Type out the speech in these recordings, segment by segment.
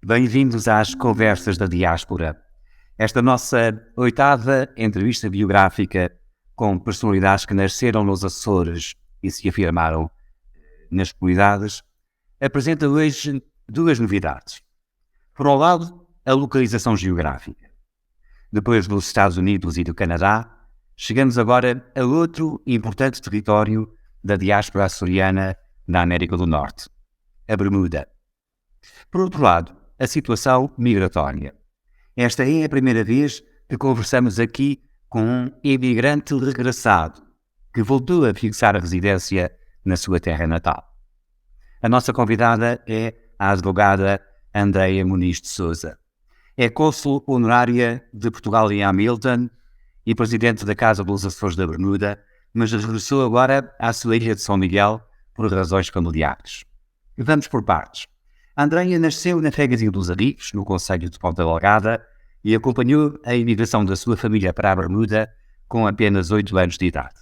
Bem-vindos às Conversas da Diáspora. Esta nossa oitava entrevista biográfica com personalidades que nasceram nos Açores e se afirmaram nas comunidades, apresenta hoje duas novidades. Por um lado, a localização geográfica. Depois dos Estados Unidos e do Canadá, chegamos agora a outro importante território da diáspora açoriana na América do Norte, a Bermuda. Por outro lado, a situação migratória. Esta é a primeira vez que conversamos aqui com um imigrante regressado que voltou a fixar a residência na sua terra natal. A nossa convidada é a advogada Andreia Muniz de Sousa. É cônsul honorária de Portugal em Hamilton e presidente da Casa dos Açores da Bermuda, mas regressou agora à sua ilha de São Miguel por razões familiares. Vamos por partes. Andreia nasceu na freguesia dos Arigos, no concelho de Ponta Delgada, e acompanhou a imigração da sua família para a Bermuda com apenas 8 anos de idade.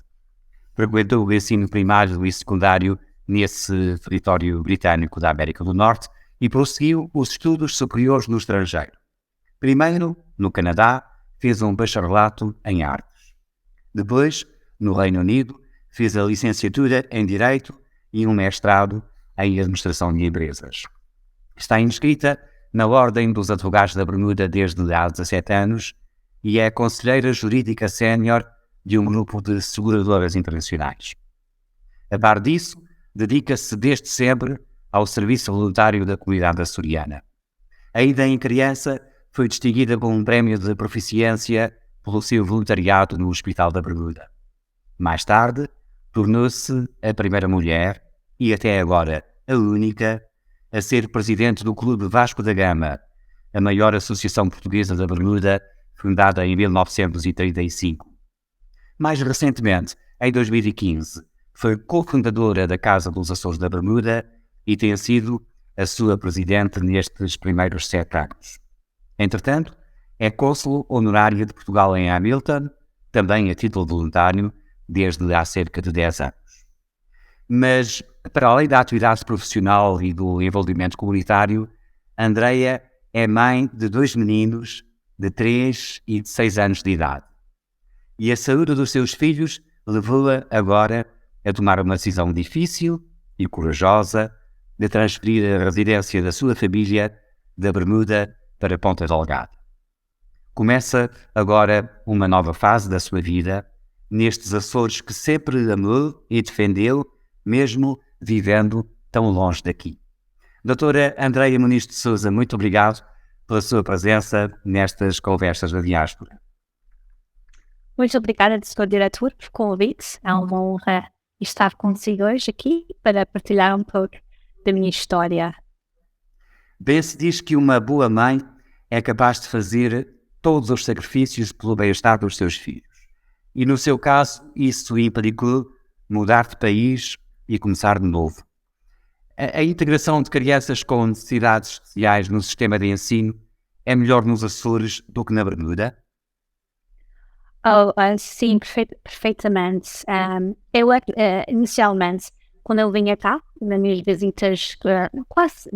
Frequentou o ensino primário e secundário nesse território britânico da América do Norte e prosseguiu os estudos superiores no estrangeiro. Primeiro, no Canadá, fez um bacharelato em artes. Depois, no Reino Unido, fez a licenciatura em Direito e um mestrado em Administração de Empresas. Está inscrita na Ordem dos Advogados da Bermuda desde há 17 anos e é conselheira jurídica sénior de um grupo de seguradoras internacionais. A par disso, dedica-se desde sempre ao serviço voluntário da comunidade açoriana. Ainda em criança, foi distinguida com um prémio de proficiência pelo seu voluntariado no Hospital da Bermuda. Mais tarde, tornou-se a primeira mulher, e até agora a única, a ser presidente do Clube Vasco da Gama, a maior associação portuguesa da Bermuda, fundada em 1935. Mais recentemente, em 2015, foi cofundadora da Casa dos Açores da Bermuda e tem sido a sua presidente nestes primeiros 7 anos. Entretanto, é cônsul honorária de Portugal em Hamilton, também a título voluntário, desde há cerca de 10 anos. Mas, para além da atividade profissional e do envolvimento comunitário, Andreia é mãe de 2 meninos de 3 e de 6 anos de idade. E a saúde dos seus filhos levou-a agora a tomar uma decisão difícil e corajosa de transferir a residência da sua família da Bermuda para Ponta Delgada. Começa agora uma nova fase da sua vida nestes Açores que sempre amou e defendeu, mesmo vivendo tão longe daqui. Doutora Andreia Muniz de Sousa, muito obrigado pela sua presença nestas Conversas da Diáspora. Muito obrigada, Sr. Diretor, por convite. É uma honra estar consigo hoje aqui para partilhar um pouco da minha história. Bem se diz que uma boa mãe é capaz de fazer todos os sacrifícios pelo bem-estar dos seus filhos. E no seu caso, isso implicou mudar de país e começar de novo. A integração de crianças com necessidades especiais no sistema de ensino é melhor nos Açores do que na Bermuda? Sim, perfeitamente. Inicialmente, quando eu vinha cá, nas minhas visitas quase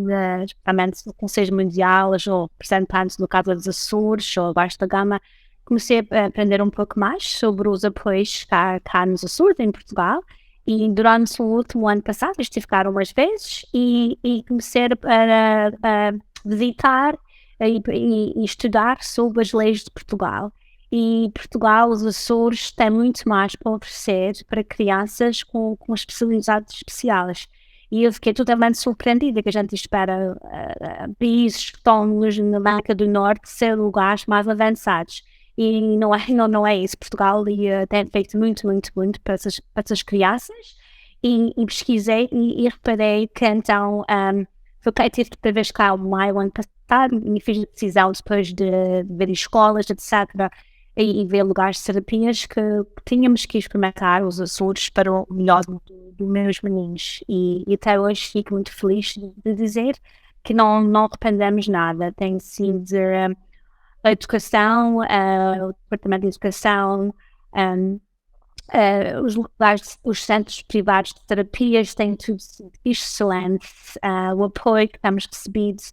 justamente no Conselho Mundial ou representantes no caso dos Açores ou Baixo da Gama, comecei a aprender um pouco mais sobre os apoios cá nos Açores, em Portugal. E durante o último ano passado, estive cá umas vezes e comecei a visitar e estudar sobre as leis de Portugal. E Portugal, os Açores, têm muito mais para oferecer para crianças com especialidades especiais. E eu fiquei totalmente surpreendida que a gente espera países que estão na América do Norte ser lugares mais avançados. E não é isso. Portugal tem feito muito para essas crianças. E pesquisei e reparei que então tive de vez cá o maio ano passado e fiz a decisão depois de ver escolas, etc. E ver lugares de terapias que tínhamos que experimentar os Açores para o melhor dos meus meninos. E até hoje fico muito feliz de dizer que não arrependemos nada. Tem sido a educação, o Departamento de Educação, os lugares, os centros privados de terapias têm tudo sido excelente, o apoio que temos recebido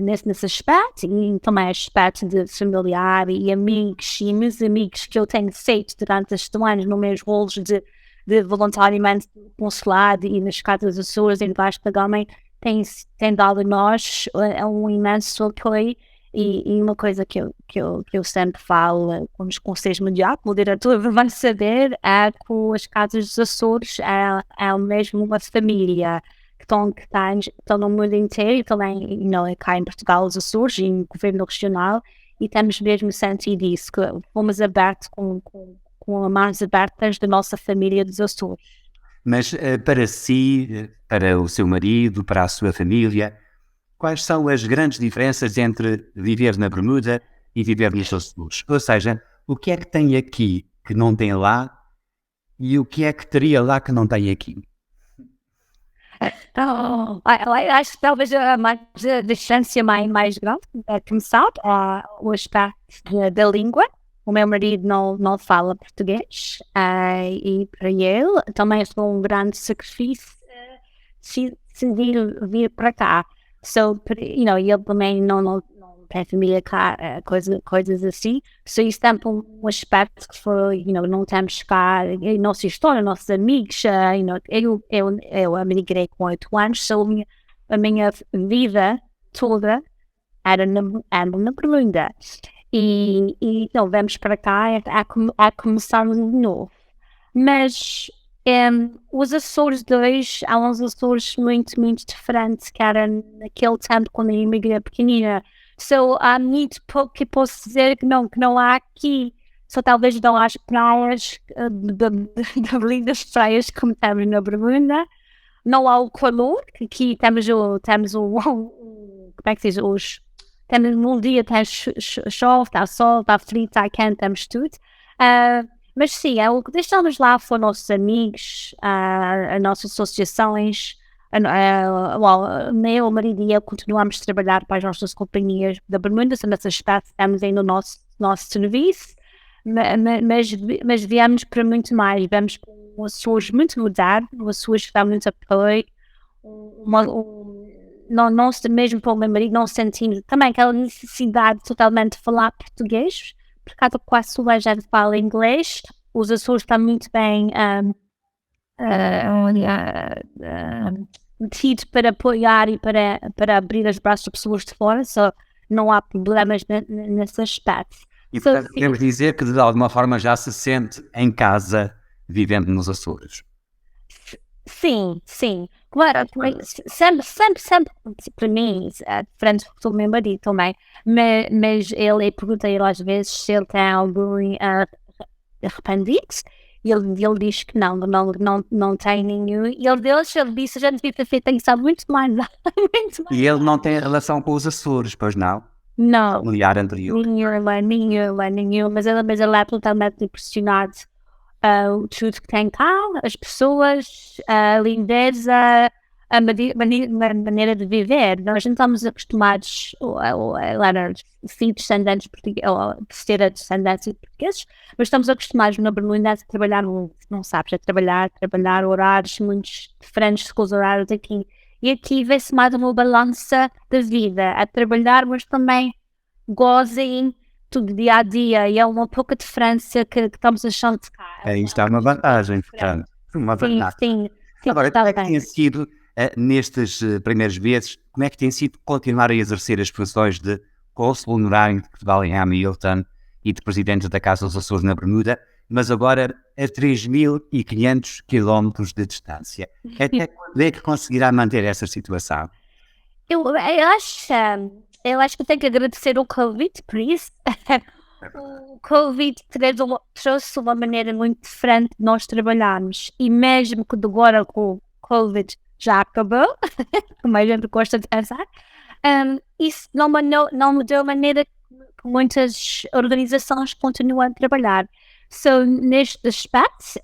nesse aspecto, e também aspecto de familiar e amigos, e meus amigos que eu tenho feito durante estes anos nos meus rolos de voluntariamente no consulado e nas casas das pessoas em Vasco da Gama, tem dado a nós um imenso apoio. E uma coisa que eu sempre falo com os conselhos mundiais, o diretor vai saber, é que as casas dos Açores é mesmo uma família que estão no mundo inteiro, e também cá em Portugal, os Açores, e no governo regional, e temos mesmo sentido isso, que fomos abertos com as mãos abertas da nossa família dos Açores. Mas para si, para o seu marido, para a sua família, quais são as grandes diferenças entre viver na Bermuda e viver nos Açores? Ou seja, o que é que tem aqui que não tem lá e o que é que teria lá que não tem aqui? Acho que talvez a distância mais grande, começar, o aspecto da língua. O meu marido não fala português, e para ele também foi um grande sacrifício decidir vir para cá. Ele também não tem família cá, coisas assim. Isso também um aspecto que foi, não temos cá, a nossa história, nossos amigos. Eu emigrei com 8 anos, a minha vida toda era na Bermuda. E então vamos para cá a começar de novo. Mas os Açores 2 há uns Açores muito, muito diferentes que eram naquele tempo quando eu emigrei pequenina. Há muito pouco que posso dizer que não há aqui. Só talvez não há as praias, de lindas praias como temos na Bermuda. Não há o calor, que aqui temos como é que se diz? Temos um dia, chove, está sol, está frio, está quente, temos tudo. Mas sim, o que deixamos lá foram nossos amigos, as nossas associações. O marido e eu continuamos a trabalhar para as nossas companhias da Bermuda, nesse aspecto estamos aí no nosso serviço, mas viemos para muito mais. Viemos com um Açores muito moderno, um Açores que dá muito apoio, não mesmo para o meu marido, não sentimos também aquela necessidade totalmente de falar português, por causa quase toda a gente fala inglês. Os Açores estão muito bem metidos para apoiar e para abrir as braços de pessoas de fora, não há problemas nesse aspecto. E portanto podemos dizer que de alguma forma já se sente em casa vivendo nos Açores. Sim. Claro, sempre para mim, é diferente do meu marido também, mas eu perguntei às vezes se ele tem algum arrependido, e ele diz que não tem nenhum, e ele disse, a gente devia ter feito isso há muito mais. E ele não tem relação com os Açores, pois não? Não. Familiar anterior? Nenhuma, mas ele é totalmente impressionado. Tudo que tem cá, as pessoas, a lindeza, a maneira de viver. Nós não estamos acostumados a ser descendentes portugueses, ou ser a descendência de portugueses, mas estamos acostumados na Bermuda a trabalhar, não sabes, a trabalhar horários muito diferentes com os horários aqui. E aqui vê-se mais uma balança da vida, a trabalhar, mas também gozem tudo dia a dia, e é uma pouca diferença que estamos achando de cá. Isto é uma vantagem, portanto. Sim. Agora, como é que tem sido, nestes primeiros meses, como é que tem sido continuar a exercer as funções de cônsul honorário de Portugal em Hamilton e de presidente da Casa dos Açores na Bermuda, mas agora a 3.500 quilómetros de distância? Até quando é que conseguirá manter essa situação? Eu acho que tenho que agradecer o Covid por isso. O Covid trouxe uma maneira muito diferente de nós trabalharmos, e mesmo que agora com o Covid já acabou, como a gente gosta de pensar, isso não mudou a maneira que muitas organizações continuam a trabalhar. Neste aspecto,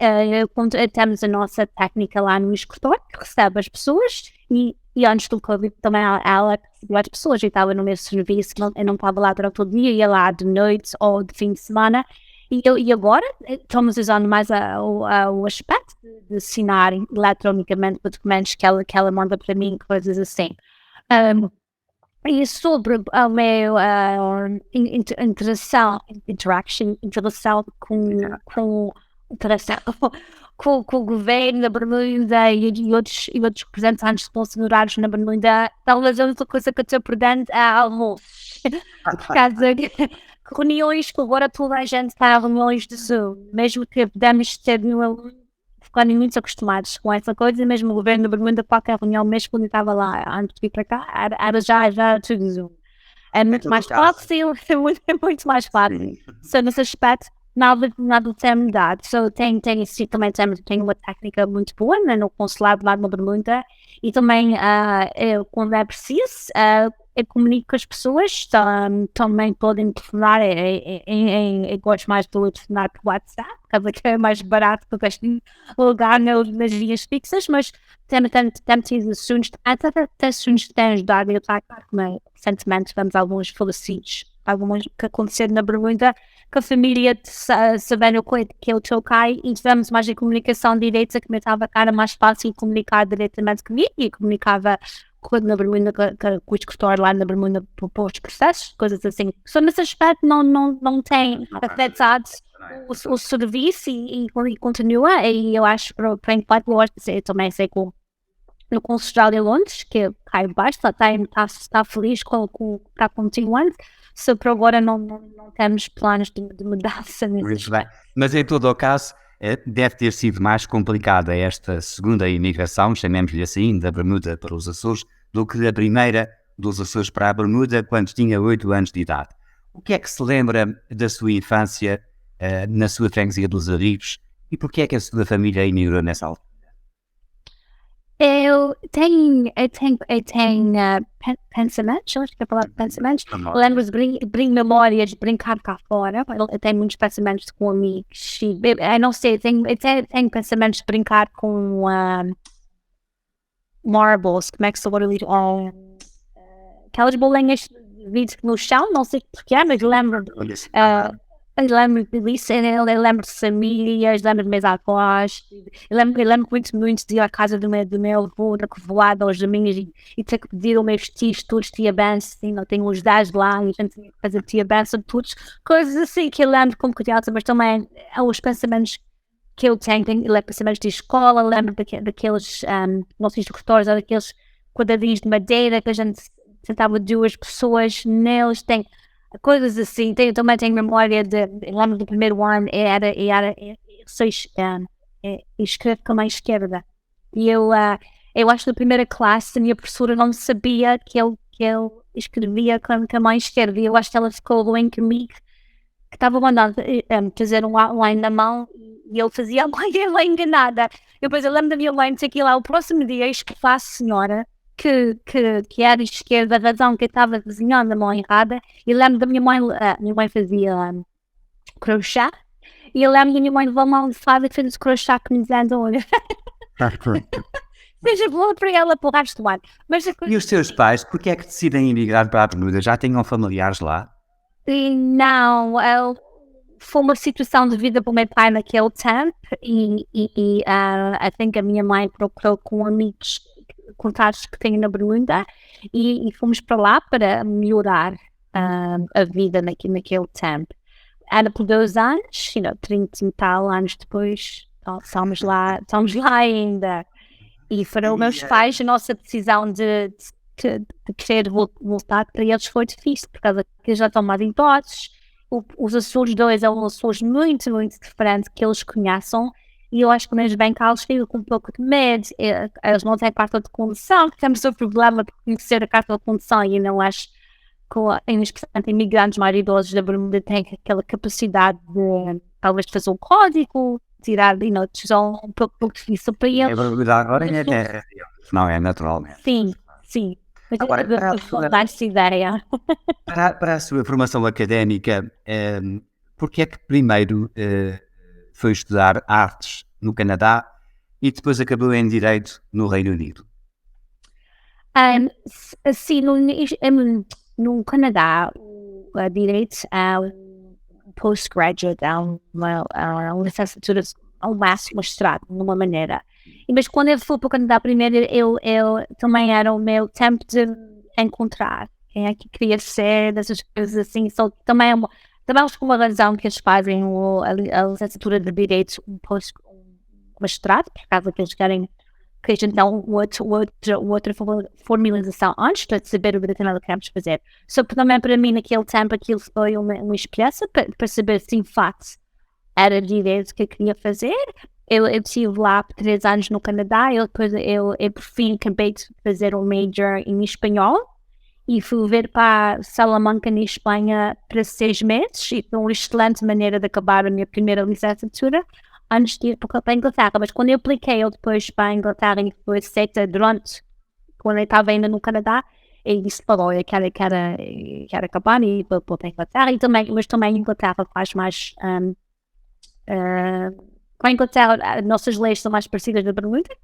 temos a nossa técnica lá no escritório, que recebe as pessoas, e antes do Covid também ela recebeu as pessoas, e estava no meu serviço, eu não estava lá durante o dia, ia lá de noite ou de fim de semana, e agora estamos usando mais o aspecto de assinar eletronicamente os documentos que ela manda para mim, coisas assim. E sobre a minha interação com o governo da Bermuda e outros representantes funcionários na Bermuda, talvez a única coisa que eu estou perdendo é almoços. Por causa de reuniões que agora toda a gente está a reuniões de Zoom, mesmo que podemos ter ficarem muito acostumados com essa coisa, mesmo o governo da Bermuda, qualquer reunião, mesmo quando eu estava lá antes de vir para cá, era já tudo Zoom. É muito mais fácil, é muito mais fácil. So, nesse aspecto, nada tem mudado. So, também tenho uma técnica muito boa, né, no consulado lá na Bermuda, e também, quando é preciso, eu comunico com as pessoas, também podem telefonar, eu gosto mais de telefonar por WhatsApp, porque é mais barato, porque gosto de lugar nas linhas fixas, mas temos tido assuntos, até assuntos que têm ajudado, eu estou recentemente tivemos alguns falecidos, alguns que aconteceram na Bermuda, que a família sabendo que eu estou cá e tivemos mais a comunicação direta, que me estava cara mais fácil comunicar diretamente comigo e comunicava na Bermuda, com o escritório lá na Bermuda para os processos, coisas assim. Só nesse aspecto não tem afetado o serviço e continua, e eu acho, para enquanto, eu também sei que no Consulado de Londres, que cai baixo, está feliz com o que está continuando, só por agora não temos planos de mudança nesse bem. Mas em todo o caso, deve ter sido mais complicada esta segunda imigração, chamemos-lhe assim, da Bermuda para os Açores, do que a primeira dos Açores para a Bermuda, quando tinha 8 anos de idade. O que é que se lembra da sua infância na sua freguesia dos Arigos e porquê é que a sua família emigrou nessa altura? Eu tenho pensamentos, acho que é a palavra pensamentos. Lembro de memórias de brincar cá fora. Eu tenho muitos pensamentos com amigos. Eu não sei, tenho pensamentos de brincar com marbles, como é que se chama ali? Aquelas bolinhas de vidro no chão, não sei porquê, mas lembro disso. Eu lembro de famílias, lembro de meus avós, eu lembro muito de ir à casa do meu avô, na Covoada, aos domingos, e ter que pedir aos meus tios, todos tia benção, não tenho os 10 lá, e a gente tinha que fazer tia benção, todos, coisas assim que eu lembro como criança, mas também os pensamentos que eu tenho pensamentos de escola, lembro daqueles nossos instrutores, daqueles quadradinhos de madeira que a gente sentava 2 pessoas neles, tem coisas assim. Também tenho memória lembro do primeiro ano, escrevo com a mão esquerda. E eu acho que na primeira classe a minha professora não sabia que eu escrevia com a mão esquerda. E eu acho que ela ficou bem comigo, que estava mandando fazer um outline na mão e eu fazia a mãe enganada. Eu lembro da minha mãe dizer que lá o próximo dia escrevi à senhora que era esquerda, a razão que eu estava desenhando a mão errada, e lembro da minha mãe fazia crochê, e eu lembro da minha mãe levou uma almofada e fez crochê com os olha. Seja boa para ela para o resto do ano. E os seus pais, porque é que decidem emigrar para a Bermuda? Já tinham familiares lá? Não, foi uma situação de vida para o meu pai naquele tempo, e acho que a minha mãe procurou com amigos contatos que tenho na Bermuda e fomos para lá para melhorar a vida naquele tempo. Era por 2 anos, 30 e tal anos depois, então, estamos lá ainda. E foram meus pais, a nossa decisão de querer voltar para eles foi difícil, por causa que eles já estão mais idosos. Os Açores 2 é um Açores muito, muito diferente que eles conheçam. E eu acho que mesmo bem que eles ficam com um pouco de medo, eles não têm carta de condução, que temos o problema de conhecer a carta de condução, e eu não acho que, especialmente imigrantes mais idosos da Bermuda, têm aquela capacidade de, talvez, fazer um código, tirar, decisão um pouco difícil para eles. É verdade, agora não é naturalmente. Sim. Mas agora, dar-se ideia. Para a sua formação académica, porque é que primeiro foi estudar artes no Canadá e depois acabou em Direito no Reino Unido? Assim, no Canadá, o Direito é um postgraduate, é uma licenciatura ao máximo mestrado, de uma maneira. Mas quando eu fui para o Canadá primeiro, eu também era o meu tempo de encontrar. quem é que queria ser, dessas coisas assim. Também acho que uma razão que eles fazem a licenciatura de Direito, um mestrado, por causa que eles querem que a gente dá outra formalização antes de saber o que queremos fazer. Só que também para mim, naquele tempo, aquilo foi uma experiência para saber se, de facto, era direito que eu queria fazer. Eu estive lá por 3 anos no Canadá, eu por fim acabei de fazer um major em espanhol e fui ver para Salamanca, na Espanha, para 6 meses, e foi uma excelente maneira de acabar a minha primeira licenciatura antes de ir para a Inglaterra. Mas quando eu apliquei depois para a Inglaterra e foi aceita quando eu estava ainda no Canadá, eu disse, eu quero acabar e vou para a Inglaterra, mas também a Inglaterra faz mais... com a Inglaterra, as nossas leis são mais parecidas da Bermuda,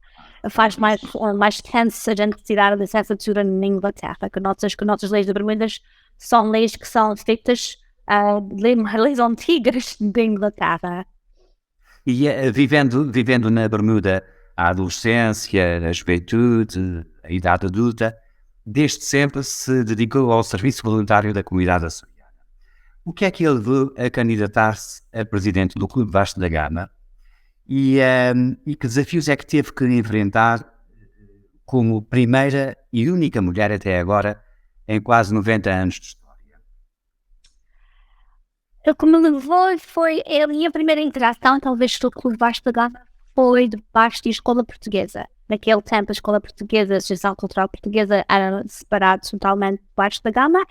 faz mais tenso a gente tirar a licenciatura na Inglaterra, que nossas leis da Bermuda são leis que são feitas, leis antigas da Inglaterra. E vivendo na Bermuda, a adolescência, a juventude, a idade adulta, desde sempre se dedicou ao serviço voluntário da comunidade açoriana. O que é que ele levou a candidatar-se a presidente do Clube Vasco da Gama e que desafios é que teve que enfrentar como primeira e única mulher até agora em quase 90 anos de história? Como me levou foi a minha primeira interação, talvez, com o Clube Vasco da Gama, foi debaixo da escola portuguesa. Naquele tempo, a escola portuguesa, a Associação Cultural Portuguesa, era separada totalmente debaixo da Gama,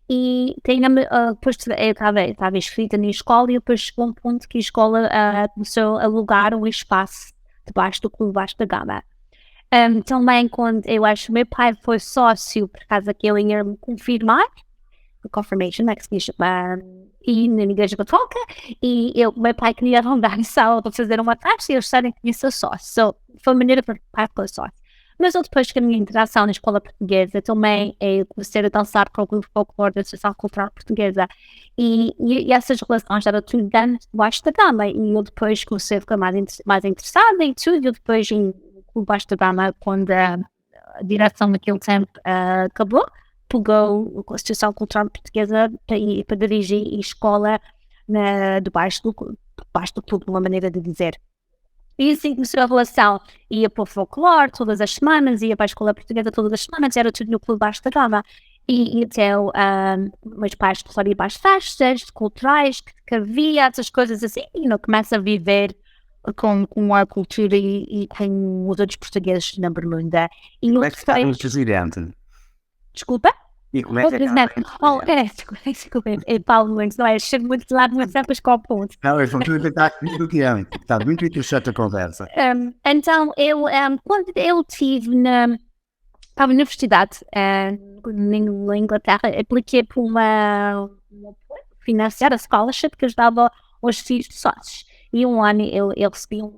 e depois eu estava inscrita na escola, e depois chegou um ponto que a escola começou a alugar um espaço debaixo do Clube Vasco da Gama. Também, quando eu acho que meu pai foi sócio, por causa que ele ia me confirmar, confirmation, que se diz, e na Igreja Católica, e meu pai queria arrendar a sala para fazer uma taxa e eles sabem que ia ser sócio. So, foi a maneira para o pai ficar sócio. Mas eu, depois que a minha interação na escola portuguesa, também comecei a dançar com o grupo folclore da Associação Cultural Portuguesa, e essas relações eram tudo dentro debaixo da Gama, e eu depois comecei a ficar mais interessada em tudo. Eu depois, em debaixo da Gama, quando a direção naquele tempo acabou, pegou a Associação Cultural Portuguesa para dirigir a escola debaixo do clube, uma maneira de dizer. E assim começou a relação. Ia para o folclore todas as semanas, ia para a escola portuguesa todas as semanas, era tudo no Clube Vasco da Gama. E então, meus pais começaram a ir para as festas culturais que havia, essas coisas assim, e começa a viver com a cultura e com os outros portugueses na Bermuda. E como é que está o presidente? Desculpa? E como é que desculpa, Paulo Nunes, não é? Chego muito de lado, mas sempre com o ponto. Não, eu estou está muito interessante a conversa. Então, quando eu estava na universidade, na Inglaterra, apliquei para uma financiar a scholarship que ajudava os filhos de sócios. E um ano eu recebi um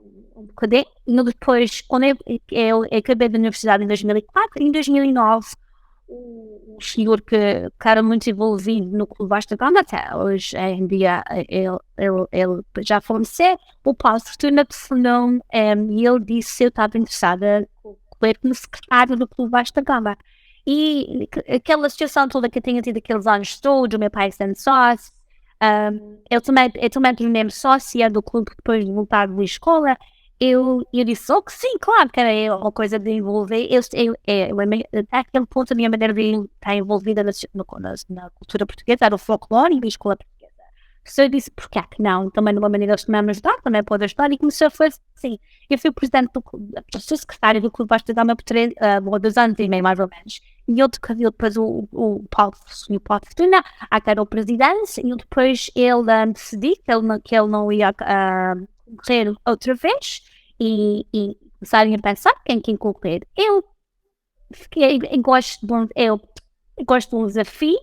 bocadinho, e depois, quando eu acabei da universidade em 2004, em 2009, o senhor que era muito envolvido no Clube Vasco da Gama, até hoje em dia ele já faleceu, o Paulo Fortuna telefonou e ele disse se eu estava interessada como secretário do Clube Vasco da Gama. E aquela situação toda que eu tinha tido aqueles anos todos, o meu pai sendo sócio, eu também tornei-me sócia do clube depois de voltar da escola. Eu disse, que sim, claro, que era uma coisa de envolver. Até aquele ponto, a minha maneira de estar envolvida na cultura portuguesa era o folclore e a escola portuguesa. Eu disse, porquê que não? Também de uma maneira eles também me ajudar, também pode ajudar. E começou a fazer assim. Eu fui presidente do clube, sou secretária do Clube Vasco da Gama por 2 anos e meio, mais ou menos. E eu depois o Paulo Fortuna, era o presidente, e depois ele decidi que ele não ia concorrer outra vez, e começarem a pensar quem concorrer. Eu gosto de um desafio.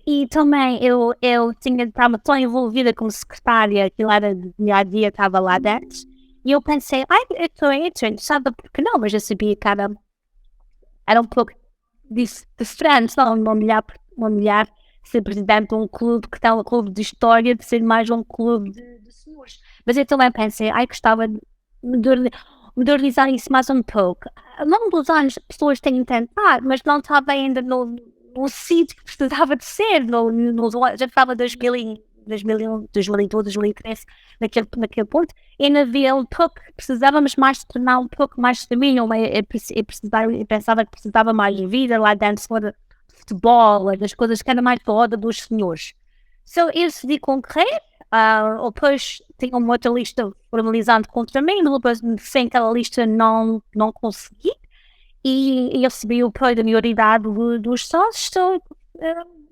E também eu estava tão envolvida como secretária, que era dia a dia, estava lá dentro, e eu pensei, eu estou interessada, porque não? Mas eu sabia que era um pouco diferente, não? Uma mulher ser presidente de um clube que está um clube de história, de ser mais um clube de senhores. Mas eu também pensei, gostava de modernizar isso mais um pouco. Ao longo dos anos, as pessoas têm tentado, mas não estava ainda no o sítio que precisava de ser. Já falava 2001, 2002, 2013, naquele ponto, e ainda havia um pouco, precisávamos mais de tornar um pouco mais de mim, eu pensava que precisava mais de vida lá dentro, fora de futebol, das coisas que era mais da roda dos senhores. So, eu decidi concorrer, depois tinha uma outra lista formalizando contra mim, depois sem aquela lista não consegui, e eu recebi o apoio da maioridade dos sócios, so,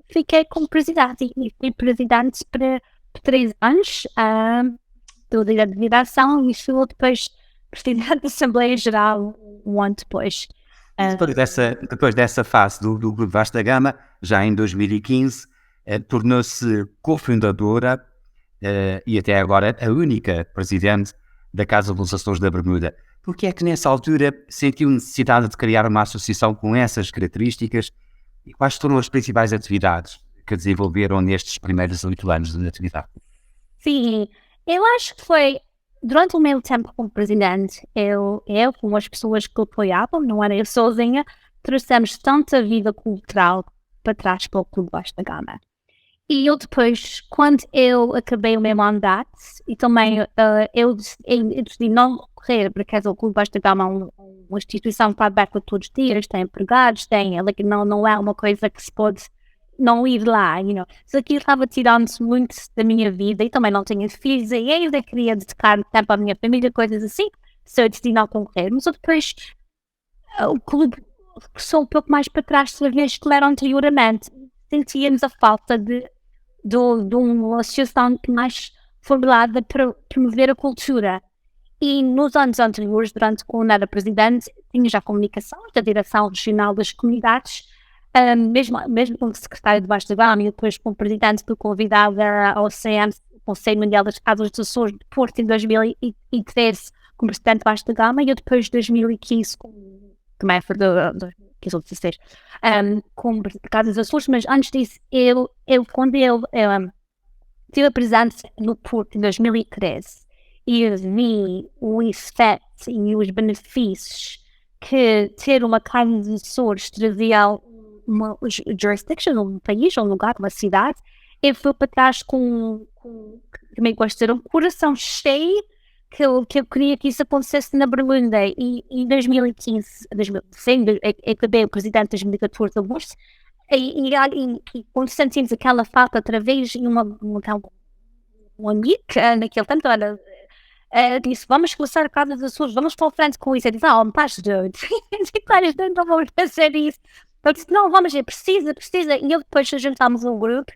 fiquei como presidente e fui presidente por 3 anos do líder de direção e fui depois presidente da Assembleia Geral um ano depois. Depois dessa fase do Grupo Vasta Gama, já em 2015, tornou-se cofundadora e até agora a única presidente da Casa dos Açores da Bermuda. Por que é que nessa altura sentiu necessidade de criar uma associação com essas características e quais foram as principais atividades que desenvolveram nestes primeiros 8 anos de atividade? Sim, eu acho que foi durante o meu tempo como presidente, eu com as pessoas que apoiavam, não era eu sozinha, trouxemos tanta vida cultural para trás para o Clube Vasta Gama. E eu depois, quando eu acabei o meu mandato, e também eu decidi não correr, porque o Clube Vasta Gama é uma instituição que está aberta todos os dias, tem empregados, não é uma coisa que se pode não ir lá, So aquilo estava tirando-se muito da minha vida e também não tinha filhos e eu ainda queria dedicar tempo à minha família, coisas assim, so eu decidi não concorrer. Mas depois o clube regressou um pouco mais para trás das vezes que era anteriormente. Sentíamos a falta de uma associação mais formulada para promover a cultura. E nos anos anteriores, quando era presidente, tinha já comunicação da Direção Regional das Comunidades, mesmo como secretário de Vasta Gama e depois como presidente, fui convidada ao CM, Conselho Mundial das Casas dos Açores de Porto, em 2013, como presidente de Vasta Gama, e eu depois de 2015, também foi de 2015 ou 2016, como presidente de Casas dos Açores, mas antes disso, quando eu tive a presença no Porto em 2013, e eu vi o efeito e os benefícios que ter uma Casa dos Açores trazia uma jurisdiction, um país, um lugar, uma cidade, eu fui para trás também gosto de ter um coração cheio que eu queria que isso acontecesse na Bermuda. E em 2015, eu acabei o presidente de 2014 de agosto, e quando sentimos aquela falta outra vez, e um amigo, naquele tempo, disse, vamos começar a Casa dos Açores, vamos para o frente com isso. Eu disse, me estás doido. Claro, não vamos fazer isso. Eu disse, não, precisa. E eu depois juntámos um grupo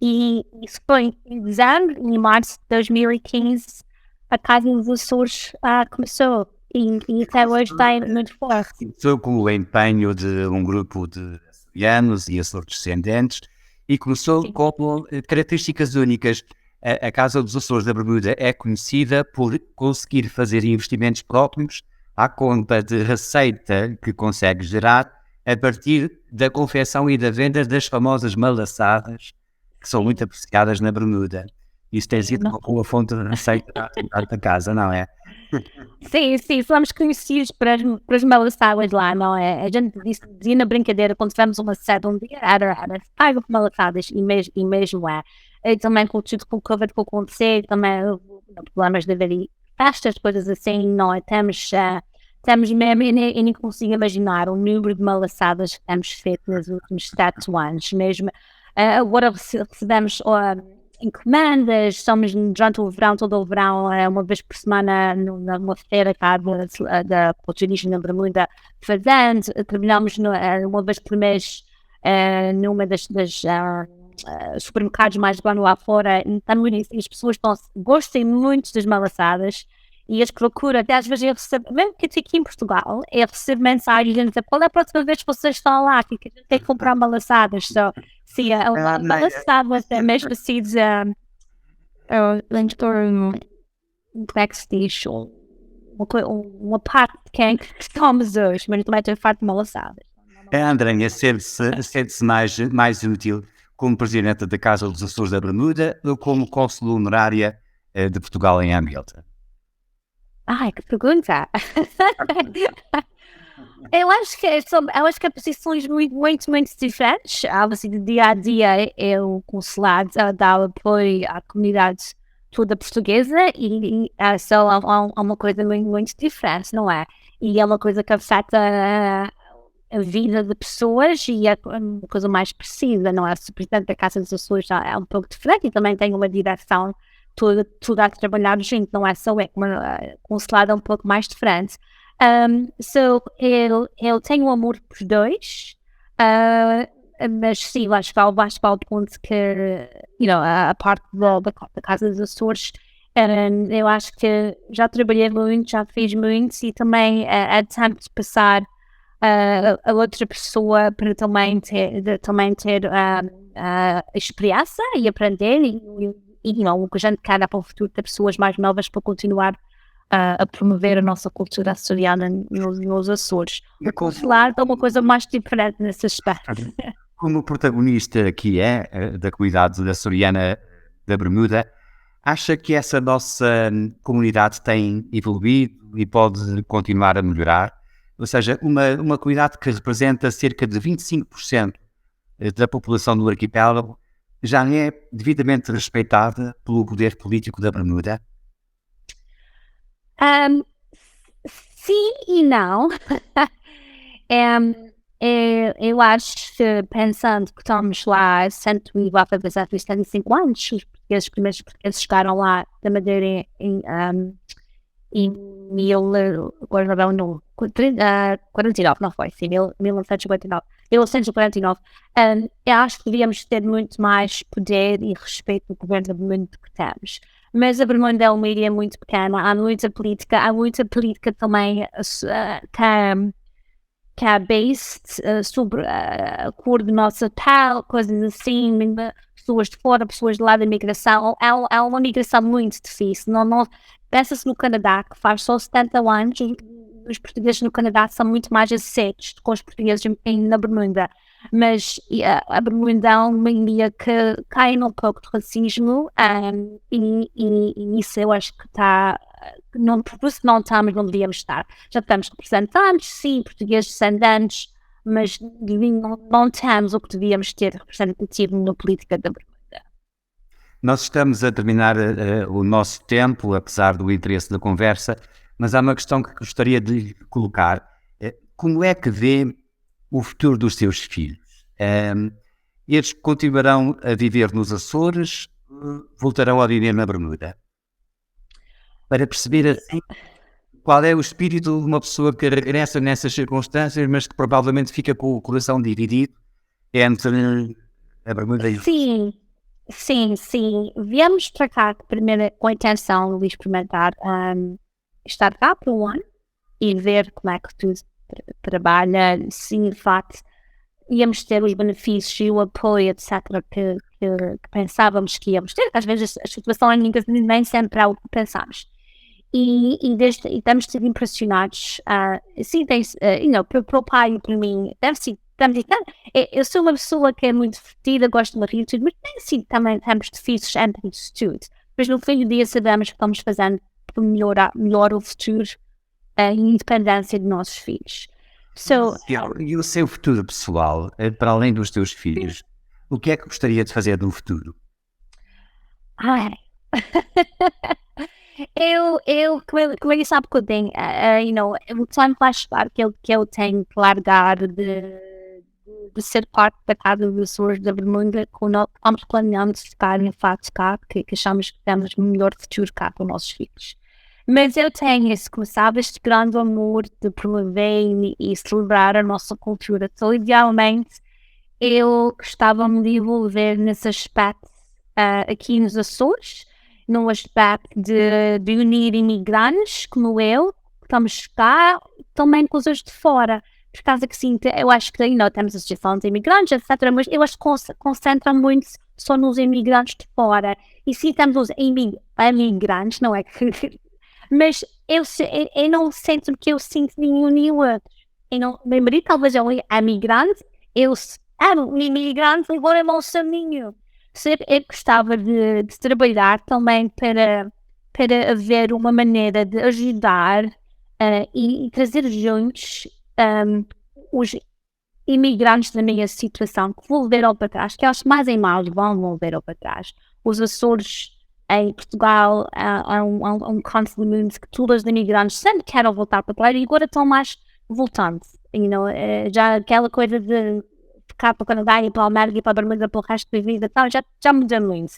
e isso foi em dezembro, em março de 2015, a Casa dos Açores começou e até hoje está muito forte. Começou com o empenho de um grupo de açorianos e Açores descendentes e começou com características únicas. A Casa dos Açores da Bermuda é conhecida por conseguir fazer investimentos próprios à conta de receita que consegue gerar a partir da confecção e da venda das famosas malaçadas, que são muito apreciadas na Bermuda. Isso tem sido uma boa fonte de receita da casa, não é? Sim, somos conhecidos para as malaçadas lá, não é? A gente dizia na brincadeira, quando tivemos uma sede um dia, era pago por malaçadas, e mesmo é. E também com tudo com o Covid que aconteceu, também problemas de haver festas, coisas assim, não é? Temos mesmo, eu nem consigo imaginar o número de malaçadas que temos feito nos últimos 7 anos, mesmo. Agora recebemos encomendas, somos durante o verão, todo o verão, uma vez por semana, numa feira cá da Portuguesa na Bermuda, fazendo, terminamos uma vez por mês numa das supermercados mais grandes lá fora, então, as pessoas gostam muito das malaçadas. E as procuram, até às vezes eu recebo, mesmo que eu estou aqui em Portugal, eu recebo mensagens a dizer, qual é a próxima vez que vocês estão lá, que a gente tem que comprar malaçadas. Sim, a malaçada é mesmo assim, como é que se diz, uma parte de quem estamos hoje, mas também tem farto de malaçadas. A Andréia sente-se mais útil como presidente da Casa dos Açores da Bermuda ou como cônsul honorária de Portugal em Hamilton? Ai, que pergunta! Eu acho que há posições muito diferentes. Assim, de dia a dia, eu consulado a dar apoio à comunidade toda portuguesa e só há uma coisa muito diferente, não é? E é uma coisa que afeta a vida de pessoas e é uma coisa mais precisa, não é? Se o presidente da Casa das Açores já é um pouco diferente e também tem uma direção toda a trabalhar junto, não é só uma consulado é um pouco mais diferente. So, eu tenho amor por dois, mas sim, vais para o ponto que, a parte da Casa dos Açores, eu acho que já trabalhei muito, já fiz muito e também é tempo de passar a outra pessoa para também ter experiência e aprender o que a gente quer é para o futuro ter pessoas mais novas para continuar a promover a nossa cultura açoriana nos Açores. O consulado é uma coisa mais diferente nesse aspecto. Como o protagonista que da comunidade açoriana da Bermuda, acha que essa nossa comunidade tem evoluído e pode continuar a melhorar? Ou seja, uma comunidade que representa cerca de 25% da população do arquipélago já é devidamente respeitada pelo poder político da Bermuda? Sim e não. Eu acho que, pensando que estamos lá 105 anos, os primeiros portugueses chegaram lá da Madeira em 1949, não foi? Sim, 1949. 1949. Eu acho que devíamos ter muito mais poder e respeito do governo do mundo que temos. Mas a Bermuda é uma ilha muito pequena, há muita política também que é based sobre a cor do nosso pele, coisas assim, pessoas de fora, pessoas de lá da migração. É uma migração muito difícil. Não, pensa-se no Canadá, que faz só 70 anos, os portugueses no Canadá são muito mais aceitos do que os portugueses na Bermuda. Mas a Bermuda é uma ilha que cai num pouco de racismo e isso eu acho que está. Por isso não estamos, não devíamos estar. Já temos representantes, sim, portugueses descendentes, mas não temos o que devíamos ter representativo na política da Bermuda. Nós estamos a terminar o nosso tempo, apesar do interesse da conversa, mas há uma questão que gostaria de lhe colocar. Como é que vê o futuro dos seus filhos? Eles continuarão a viver nos Açores, voltarão a viver na Bermuda? Para perceber assim qual é o espírito de uma pessoa que regressa nessas circunstâncias, mas que provavelmente fica com o coração dividido entre a Bermuda e o... Sim. Viemos para cá primeiro com a intenção de experimentar estar cá por um ano e ver como é que tudo trabalha. Sim, de facto, íamos ter os benefícios e o apoio, etc., que pensávamos que íamos ter. Às vezes a situação é nem sempre é o que pensamos. E estamos sido impressionados. Sim, para o pai e para mim, deve ser. Eu sou uma pessoa que é muito divertida, gosto de me rir tudo, mas nem assim também temos difíceis entre isso tudo. Mas no fim do dia sabemos que estamos fazendo para melhor o futuro e a independência de nossos filhos. E o seu futuro pessoal, para além dos teus filhos, o que é que gostaria de fazer no futuro? Como ele sabe que eu tenho, o tempo vai chegar que eu tenho que largar de ser parte da Casa dos Açores da Bermuda, quando estamos planeando ficar em fato cá, que achamos que temos um melhor futuro cá para os nossos filhos. Mas eu tenho, como sabe, este grande amor de promover e celebrar a nossa cultura. Então, idealmente, eu gostava-me de envolver nesse aspecto aqui nos Açores, no aspecto de unir imigrantes como eu, que estamos cá, também com os de fora. Por causa que sim, eu acho que temos a associação de imigrantes, etc., mas eu acho que concentra muito só nos imigrantes de fora. E sim, temos os imigrantes, não é? Mas eu não sinto que eu sinto nenhum outro. Meu marido talvez é um imigrante, eu um imigrante, agora é um caminho. Eu gostava de trabalhar também para haver uma maneira de ajudar e trazer juntos os imigrantes da minha situação que volveram para trás, que acho mais em mal vão volver para trás. Os Açores em Portugal há um canto do mundo que todos os imigrantes sempre querem voltar para trás e agora estão mais voltando. Já aquela coisa de ficar para o Canadá e para a América e para a Bermuda para o resto da vida, então, já mudou muito.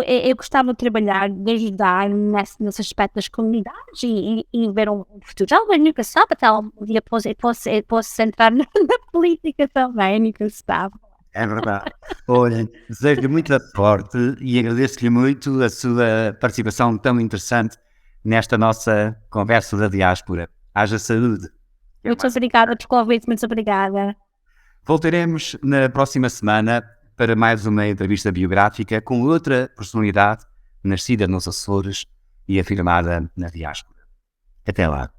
Eu gostava de trabalhar, de ajudar nesse aspecto das comunidades e ver um futuro. Talvez nunca se sabe, até um dia posso entrar na política também, nunca se sabe. É verdade. Olha, desejo-lhe muita sorte e agradeço-lhe muito a sua participação tão interessante nesta nossa conversa da diáspora. Haja saúde. Muito obrigada por convite, muito obrigada. Voltaremos na próxima semana para mais uma entrevista biográfica com outra personalidade nascida nos Açores e afirmada na diáspora. Até lá.